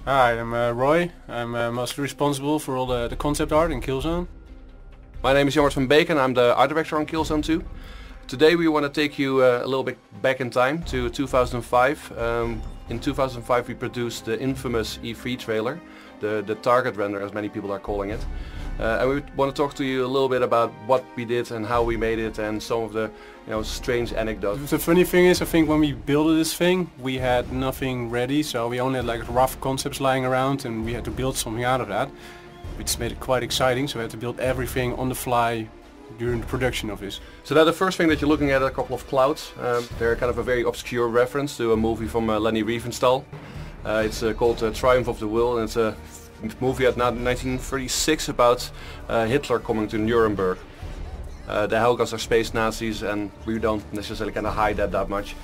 Hi, I'm Roy. I'm mostly responsible for all the concept art in Killzone. My name is Jan van Beek and I'm the art director on Killzone 2. Today we want to take you a little bit back in time to 2005. In 2005 we produced the infamous E3 trailer, the target render as many people are calling it. And we want to talk to you a little bit about what we did and how we made it and some of the strange anecdotes. The funny thing is, I think when we built this thing we had nothing ready, so we only had like rough concepts lying around and we had to build something out of that, which made it quite exciting. So we had to build everything on the fly during the production of this. So now the first thing that you're looking at are a couple of clouds. They're kind of a very obscure reference to a movie from Leni Riefenstahl. It's called Triumph of the Will, and it's a movie at 1936 about Hitler coming to Nuremberg. The Helgas are space Nazis and we don't necessarily kind of hide that much.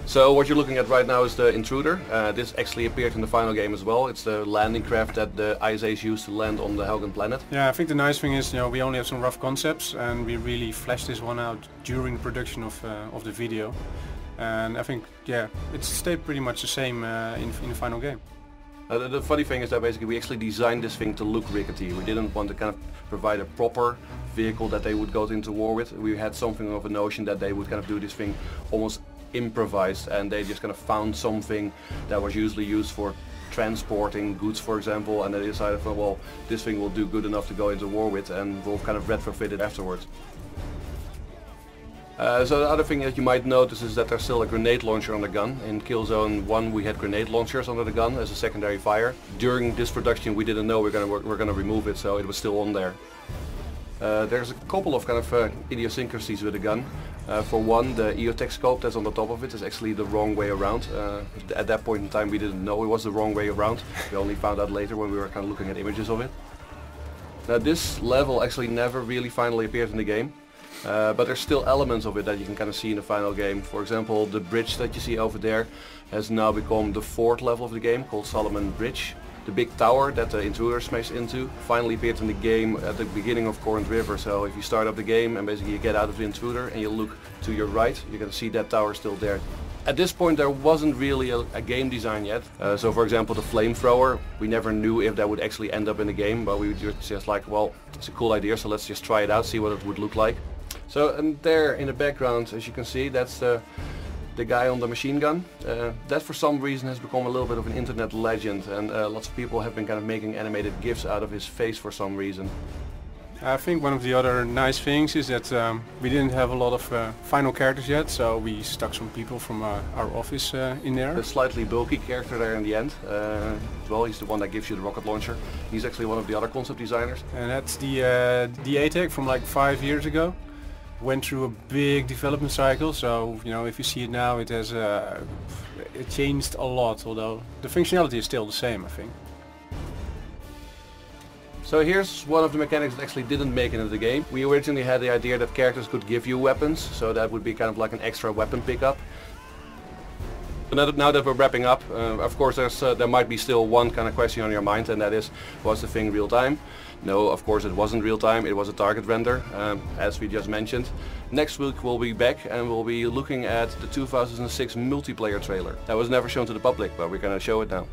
So what you're looking at right now is the intruder. This actually appeared in the final game as well. It's the landing craft that the ISAs used to land on the Helgan planet. Yeah, I think the nice thing is, we only have some rough concepts and we really fleshed this one out during the production of the video. And I think, yeah, it stayed pretty much the same in the final game. The funny thing is that basically we actually designed this thing to look rickety. We didn't want to kind of provide a proper vehicle that they would go into war with. We had something of a notion that they would kind of do this thing almost improvised, and they just kind of found something that was usually used for transporting goods, for example, and they decided, well, this thing will do good enough to go into war with, and we'll kind of retrofit it afterwards. So the other thing that you might notice is that there's still a grenade launcher on the gun. In Killzone 1 we had grenade launchers under the gun as a secondary fire. During this production we didn't know we're gonna remove it, so it was still on there. There's a couple of kind of idiosyncrasies with the gun. For one, the EOTech scope that's on the top of it is actually the wrong way around. At that point in time we didn't know it was the wrong way around. We only found out later when we were kind of looking at images of it. Now this level actually never really finally appeared in the game. But there's still elements of it that you can kind of see in the final game. For example, the bridge that you see over there has now become the 4th level of the game, called Solomon Bridge. The big tower that the intruder smashed into finally appeared in the game at the beginning of Corinth River. So if you start up the game and basically you get out of the intruder and you look to your right, you're going to see that tower still there. At this point there wasn't really a game design yet. So for example the flamethrower, we never knew if that would actually end up in the game, but we were just like, well, it's a cool idea, so let's just try it out, see what it would look like. So, and there in the background, as you can see, that's the guy on the machine gun. That for some reason has become a little bit of an internet legend, and lots of people have been kind of making animated GIFs out of his face for some reason. I think one of the other nice things is that we didn't have a lot of final characters yet, so we stuck some people from our office in there. The slightly bulky character there in the end, well, he's the one that gives you the rocket launcher. He's actually one of the other concept designers. And that's the A-Tech from like 5 years ago. Went through a big development cycle, so if you see it now, it has it changed a lot, although the functionality is still the same, I think. So here's one of the mechanics that actually didn't make it into the game. We originally had the idea that characters could give you weapons, so that would be kind of like an extra weapon pickup. Now that we're wrapping up, of course there might be still one kind of question on your mind, and that is, was the thing real time? No, of course it wasn't real time, it was a target render, as we just mentioned. Next week we'll be back and we'll be looking at the 2006 multiplayer trailer. That was never shown to the public, but we're going to show it now.